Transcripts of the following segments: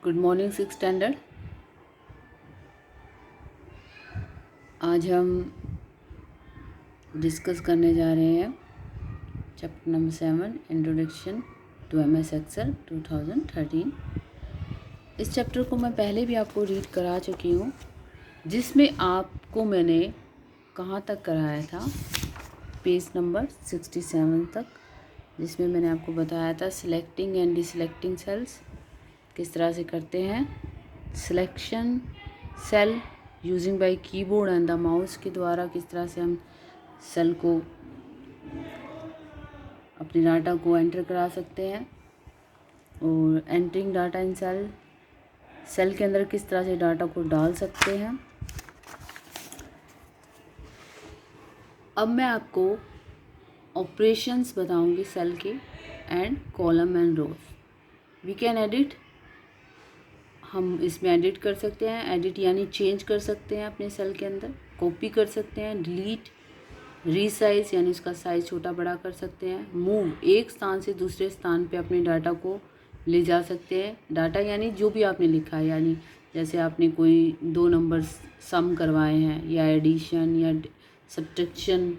Good morning six standard. आज हम discuss करने जा रहे हैं chapter number 7 introduction to MS Excel 2013। इस चैप्टर को मैं पहले भी आपको रीड करा चुकी हूँ, जिसमें आपको मैंने कहाँ तक कराया था, पेज नंबर 67 तक, जिसमें मैंने आपको बताया था सिलेक्टिंग एंड डिसलेक्टिंग सेल्स किस तरह से करते हैं, selection cell using by keyboard and the mouse के द्वारा किस तरह से हम सेल को, अपने डाटा को एंटर करा सकते हैं, और entering data in cell, cell के अंदर किस तरह से डाटा को डाल सकते हैं। अब मैं आपको ऑपरेशंस बताऊंगी सेल के and column and rows. We can edit, हम इसमें एडिट कर सकते हैं, एडिट यानी चेंज कर सकते हैं अपने सेल के अंदर, कॉपी कर सकते हैं, डिलीट, रीसाइज यानी उसका साइज छोटा बड़ा कर सकते हैं, मूव एक स्थान से दूसरे स्थान पे अपने डाटा को ले जा सकते हैं। डाटा यानी जो भी आपने लिखा है, यानी जैसे आपने कोई दो नंबर सम करवाए हैं, या एडिशन या सब्ट्रैक्शन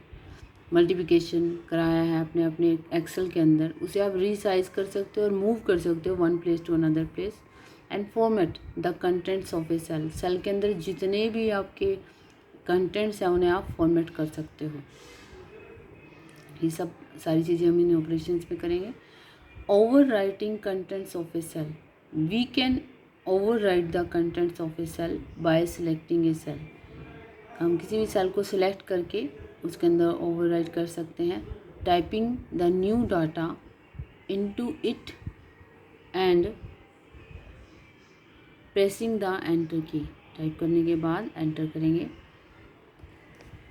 मल्टीप्लिकेशन कराया है अपने अपने एक्सेल के अंदर, उसे आप रीसाइज कर सकते हो और मूव कर सकते हो one place to another place. And format the contents of a cell, cell के अंदर जितने भी आपके कंटेंट्स हैं उन्हें आप फॉर्मेट कर सकते हो। ये सब सारी चीज़ें हम इन ऑपरेशंस में करेंगे। Overwriting contents of a cell, we can overwrite the contents of a cell by selecting a cell, हम किसी भी सेल को सिलेक्ट करके उसके अंदर ओवर राइट कर सकते हैं। Typing the new data into it and pressing the enter की, टाइप करने के बाद एंटर करेंगे।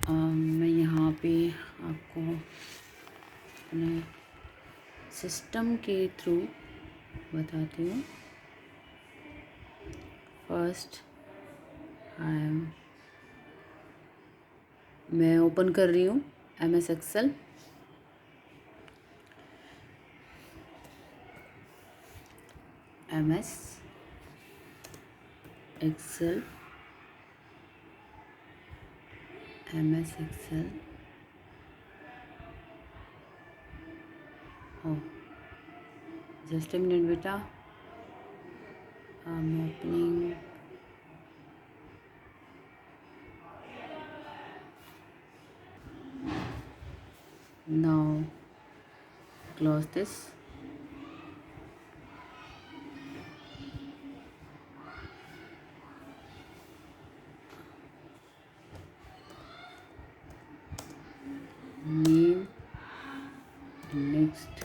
मैं यहाँ पे आपको अपने सिस्टम के थ्रू बताती हूँ। फर्स्ट मैं ओपन कर रही हूँ MS Excel. MS Excel, MS Excel, oh just a minute बेटा, I'm opening. Now close this. Name, next,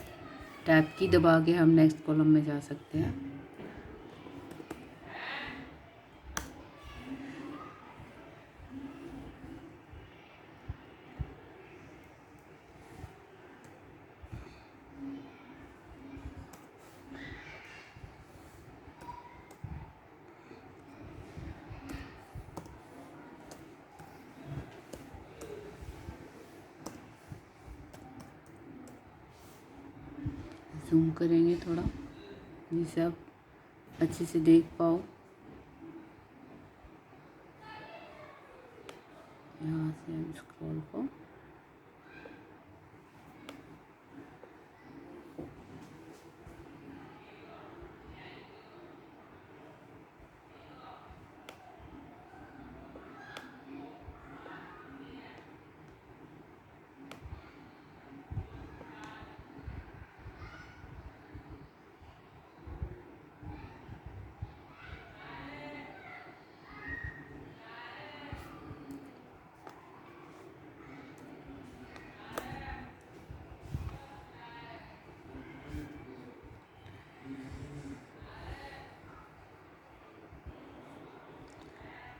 tab की दबा के हम नेक्स्ट कॉलम में जा सकते हैं। जूम करेंगे थोड़ा, जिससे आप अच्छे से देख पाओ। यहाँ से हम स्क्रॉल को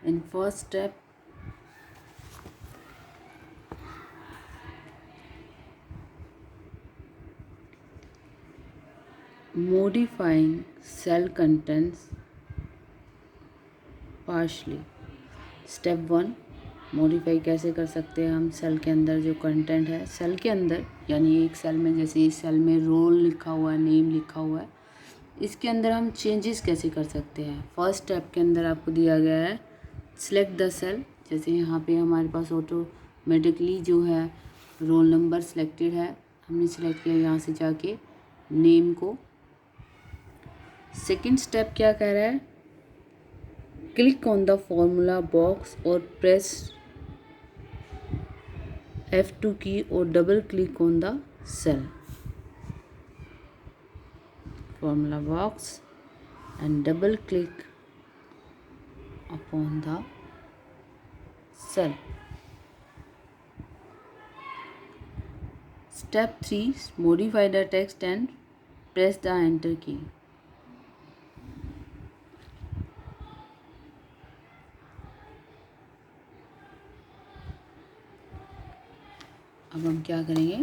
in first step modifying cell contents partially। Step 1, modify कैसे कर सकते हैं हम सेल के अंदर जो कंटेंट है, सेल के अंदर यानी एक सेल में, जैसे इस सेल में रोल लिखा हुआ है, नेम लिखा हुआ है, इसके अंदर हम चेंजेस कैसे कर सकते हैं। फर्स्ट स्टेप के अंदर आपको दिया गया है सिलेक्ट द सेल। जैसे यहाँ पे हमारे पास ऑटोमेटिकली जो है रोल नंबर सिलेक्टेड है, हमने सिलेक्ट किया यहाँ से जाके नेम को। सेकंड स्टेप क्या कह रहा है, click on the formula box और प्रेस F2 की और double click on the cell. Formula box and double click upon the cell. Step 3, modify the text and press the enter key. अब हम क्या करेंगे,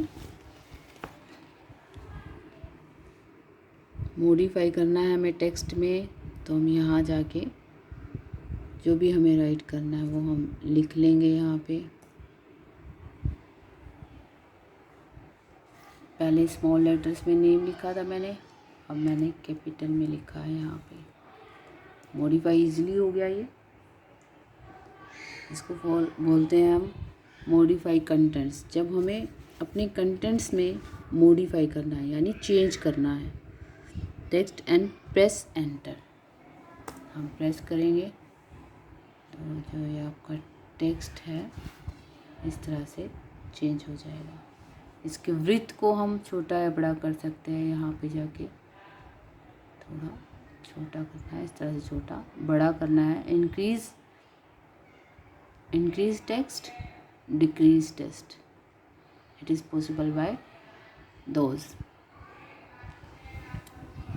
मॉडिफाई करना है हमें text में, तो हम यहाँ जाके जो भी हमें राइट करना है वो हम लिख लेंगे। यहाँ पे पहले स्मॉल लेटर्स में नेम लिखा था मैंने, अब मैंने कैपिटल में लिखा है यहाँ पे। मॉडिफाई इजीली हो गया ये। इसको बोलते हैं हम मॉडिफाई कंटेंट्स। जब हमें अपने कंटेंट्स में मॉडिफाई करना है यानी चेंज करना है। टेक्स्ट एंड प्रेस एंटर, हम प्रेस करेंगे तो जो ये आपका टेक्स्ट है इस तरह से चेंज हो जाएगा। इसके वृत्त को हम छोटा या बड़ा कर सकते हैं। यहाँ पे जाके थोड़ा छोटा करना है, इस तरह से छोटा बड़ा करना है। Increase text, decrease text, it is possible by those.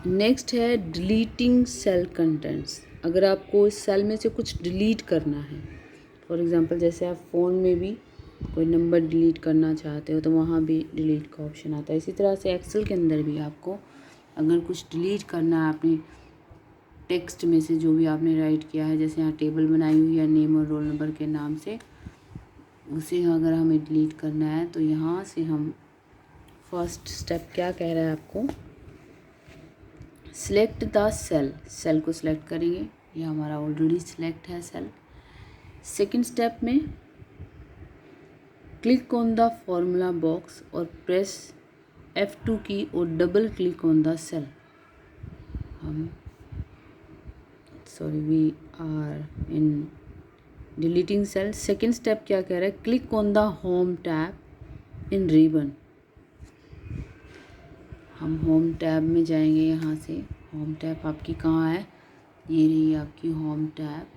Next है डिलीटिंग सेल कंटेंट्स। अगर आपको इस सेल में से कुछ डिलीट करना है, फॉर एग्ज़ाम्पल जैसे आप फ़ोन में भी कोई नंबर डिलीट करना चाहते हो तो वहाँ भी डिलीट का ऑप्शन आता है। इसी तरह से एक्सेल के अंदर भी आपको अगर कुछ डिलीट करना है अपनी टेक्स्ट में से जो भी आपने राइट किया है, जैसे यहाँ टेबल बनाई हुई है नेम और रोल नंबर के नाम से, उसे अगर हमें डिलीट करना है तो यहाँ से हम फर्स्ट स्टेप क्या कह रहा है आपको, सिलेक्ट द सेल। सेल को सिलेक्ट करेंगे, ये हमारा ऑलरेडी सिलेक्ट है सेल। सेकंड स्टेप में click on the formula box और प्रेस F2 की और double click on the cell. We are in deleting cell. Second step क्या कह रहा है, click on the home tab in ribbon. हम home tab में जाएंगे। यहाँ से होम टैब आपकी कहाँ है, ये रही आपकी होम टैब,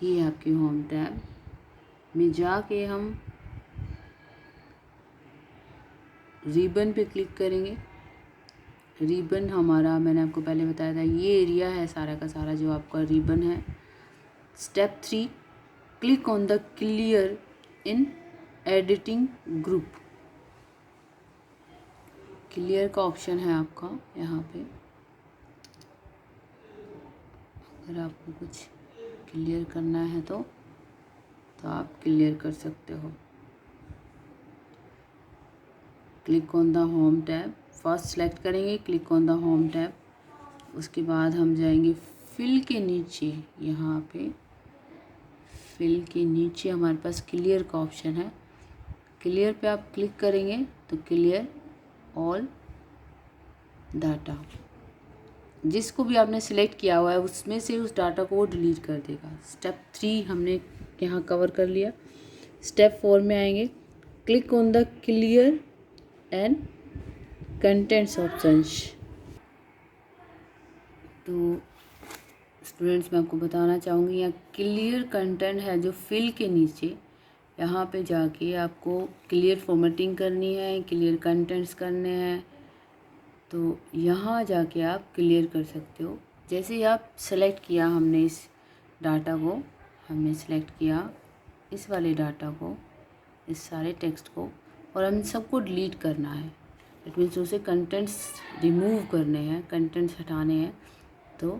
ये है आपकी होम टैब में जाके हम रिबन पे क्लिक करेंगे। रिबन हमारा मैंने आपको पहले बताया था ये एरिया है सारा का सारा जो आपका रिबन है। Step 3, click on the clear in editing group. Clear का ऑप्शन है आपका यहाँ पे, अगर आपको कुछ क्लियर करना है तो आप क्लियर कर सकते हो। Click on the home tab, first select करेंगे click on the home tab. उसके बाद हम जाएंगे फिल के नीचे, यहाँ पे फिल के नीचे हमारे पास क्लियर का ऑप्शन है। क्लियर पे आप क्लिक करेंगे तो क्लियर ऑल डाटा, जिसको भी आपने सिलेक्ट किया हुआ है उसमें से उस डाटा को वो डिलीट कर देगा। स्टेप 3 हमने यहाँ कवर कर लिया। स्टेप 4 में आएंगे, click on the clear and contents options. तो स्टूडेंट्स मैं आपको बताना चाहूँगी यहाँ क्लियर कंटेंट है जो फिल के नीचे, यहाँ पे जाके आपको क्लियर फॉर्मेटिंग करनी है, क्लियर कंटेंट्स करने हैं, तो यहाँ जाके आप क्लियर कर सकते हो। जैसे ही आप सेलेक्ट किया, हमने इस डाटा को हमने सेलेक्ट किया, इस वाले डाटा को, इस सारे टेक्स्ट को, और हम सबको डिलीट करना है। इट मीन्स उसे कंटेंट्स रिमूव करने हैं, कंटेंट्स हटाने हैं, तो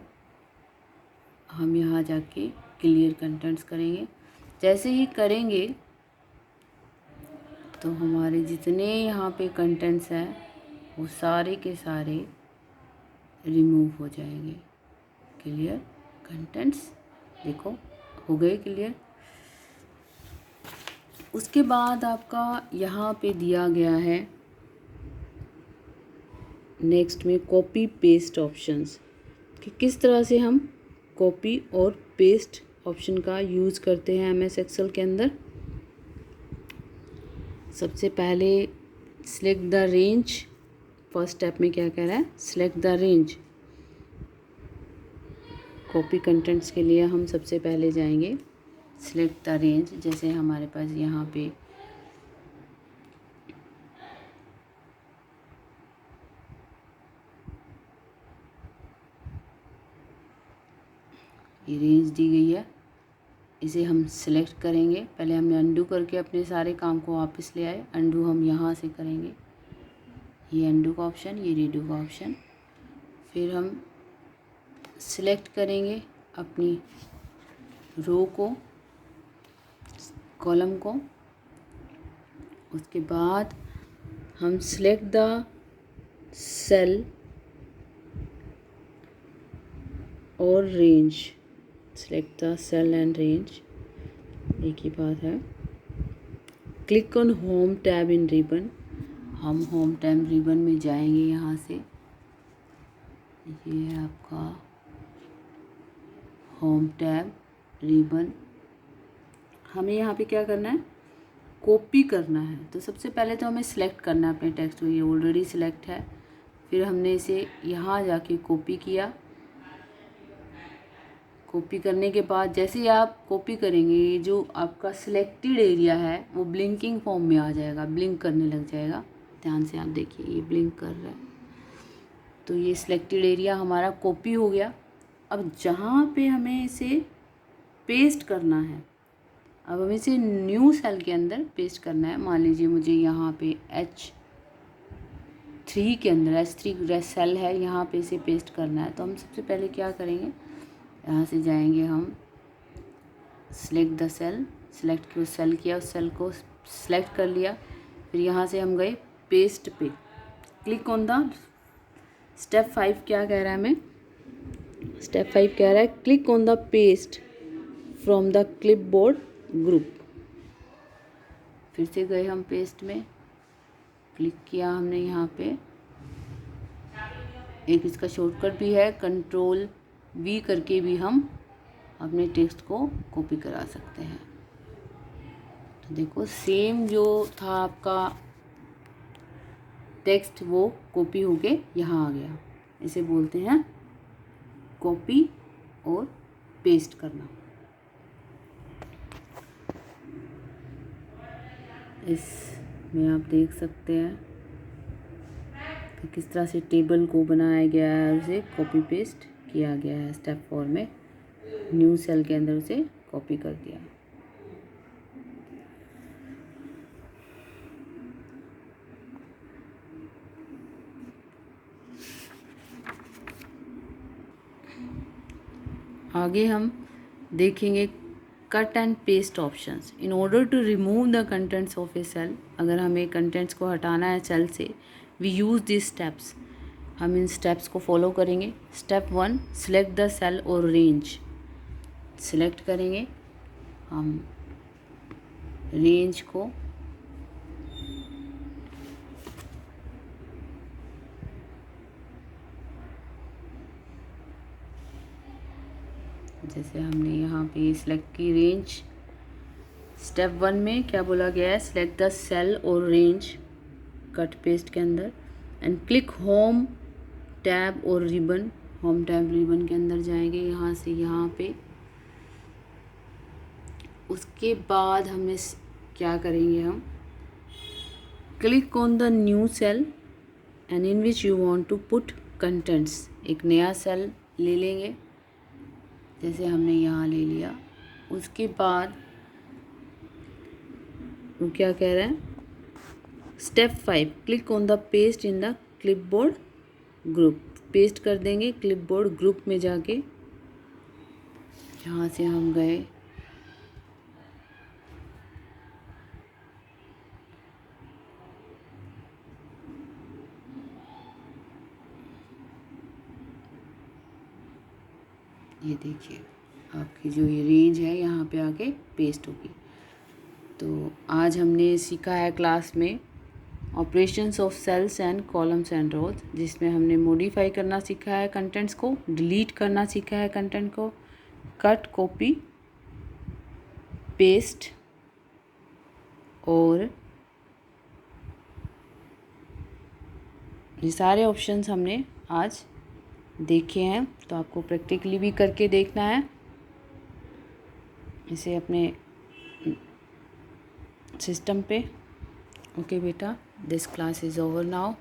हम यहाँ जाके क्लियर कंटेंट्स करेंगे। जैसे ही करेंगे तो हमारे जितने यहाँ पे कंटेंट्स हैं वो सारे के सारे रिमूव हो जाएंगे। क्लियर कंटेंट्स, देखो हो गए क्लियर। उसके बाद आपका यहाँ पे दिया गया है नेक्स्ट में कॉपी पेस्ट ऑप्शंस, कि किस तरह से हम कॉपी और पेस्ट ऑप्शन का यूज़ करते हैं एमएस एक्सेल के अंदर। सबसे पहले select the range, first step में क्या कह रहा है, select the range. Copy contents के लिए हम सबसे पहले जाएंगे सिलेक्ट द रेंज। जैसे हमारे पास यहाँ पे ये रेंज दी गई है, इसे हम सिलेक्ट करेंगे। पहले हमने अंडू करके अपने सारे काम को वापस ले आए, अंडू हम यहाँ से करेंगे, ये अंडू का ऑप्शन, ये रीडू का ऑप्शन। फिर हम सिलेक्ट करेंगे अपनी रो को, कॉलम को। उसके बाद हम सिलेक्ट द सेल और range, select the cell and range, एक ही बात है। Click on home tab in ribbon, हम होम टैब रिबन में जाएंगे। यहाँ से ये है आपका होम टैब रिबन। हमें यहाँ पे क्या करना है, कॉपी करना है। तो सबसे पहले तो हमें सिलेक्ट करना है अपने टेक्स्ट को, ये ऑलरेडी सिलेक्ट है। फिर हमने इसे यहाँ जाके कॉपी किया। कॉपी करने के बाद जैसे ही आप कॉपी करेंगे, ये जो आपका सिलेक्टेड एरिया है वो ब्लिंकिंग फॉर्म में आ जाएगा, ब्लिंक करने लग जाएगा। ध्यान से आप देखिए, ये ब्लिंक कर रहा है। तो ये सिलेक्टेड एरिया हमारा कॉपी हो गया। अब जहाँ पे हमें इसे पेस्ट करना है, अब हमें इसे न्यू सेल के अंदर पेस्ट करना है। मान लीजिए मुझे यहाँ पे H3 के अंदर, H3 सेल है, यहाँ पे इसे पेस्ट करना है। तो हम सबसे पहले क्या करेंगे, यहाँ से जाएंगे हम सिलेक्ट द सेल, सिलेक्ट किया, सेल किया, उस सेल को सिलेक्ट कर लिया। फिर यहाँ से हम गए पेस्ट पे, क्लिक ऑन द स्टेप 5 क्या कह रहा है हमें, स्टेप 5 कह रहा है click on the paste from the clipboard group. फिर से गए हम पेस्ट में, क्लिक किया हमने। यहाँ पे एक इसका शॉर्टकट भी है, Ctrl+V करके भी हम अपने टेक्स्ट को कॉपी करा सकते हैं। तो देखो सेम जो था आपका टेक्स्ट वो कॉपी होके यहाँ आ गया। इसे बोलते हैं कॉपी और पेस्ट करना। इसमें आप देख सकते हैं कि किस तरह से टेबल को बनाया गया है, उसे कॉपी पेस्ट किया गया है। स्टेप 4 में न्यू सेल के अंदर उसे कॉपी कर दिया। आगे हम देखेंगे cut and paste options. In order to remove the contents of a cell, अगर हमें कंटेंट्स को हटाना है सेल से, वी यूज़ दिस स्टेप्स। हम इन स्टेप्स को फॉलो करेंगे। स्टेप 1, सिलेक्ट द सेल और रेंज। सिलेक्ट करेंगे हम रेंज को, जैसे हमने यहाँ पे सिलेक्ट की रेंज। स्टेप 1 में क्या बोला गया है, सिलेक्ट द सेल और रेंज कट पेस्ट के अंदर एंड क्लिक होम टैब और रिबन। होम टैब रिबन के अंदर जाएंगे यहाँ से यहाँ पे। उसके बाद हमें क्या करेंगे, हम click on the new cell and in which you want to put contents. एक नया सेल ले लेंगे, जैसे हमने यहाँ ले लिया। उसके बाद वो क्या कह रहा है, step 5, click on the paste in the clipboard group. Paste कर देंगे क्लिपबोर्ड ग्रुप में जाके। यहाँ से हम गए ये देखिए आपकी जो ये रेंज है यहाँ पे आके पेस्ट होगी। तो आज हमने सीखा है क्लास में operations of cells and columns and rows, जिसमें हमने मॉडिफाई करना सीखा है कंटेंट्स को, डिलीट करना सीखा है कंटेंट को, कट, कॉपी, पेस्ट और ये सारे ऑप्शंस हमने आज देखे हैं। तो आपको प्रैक्टिकली भी करके देखना है इसे अपने सिस्टम पे। ओके बेटा, this class is over now.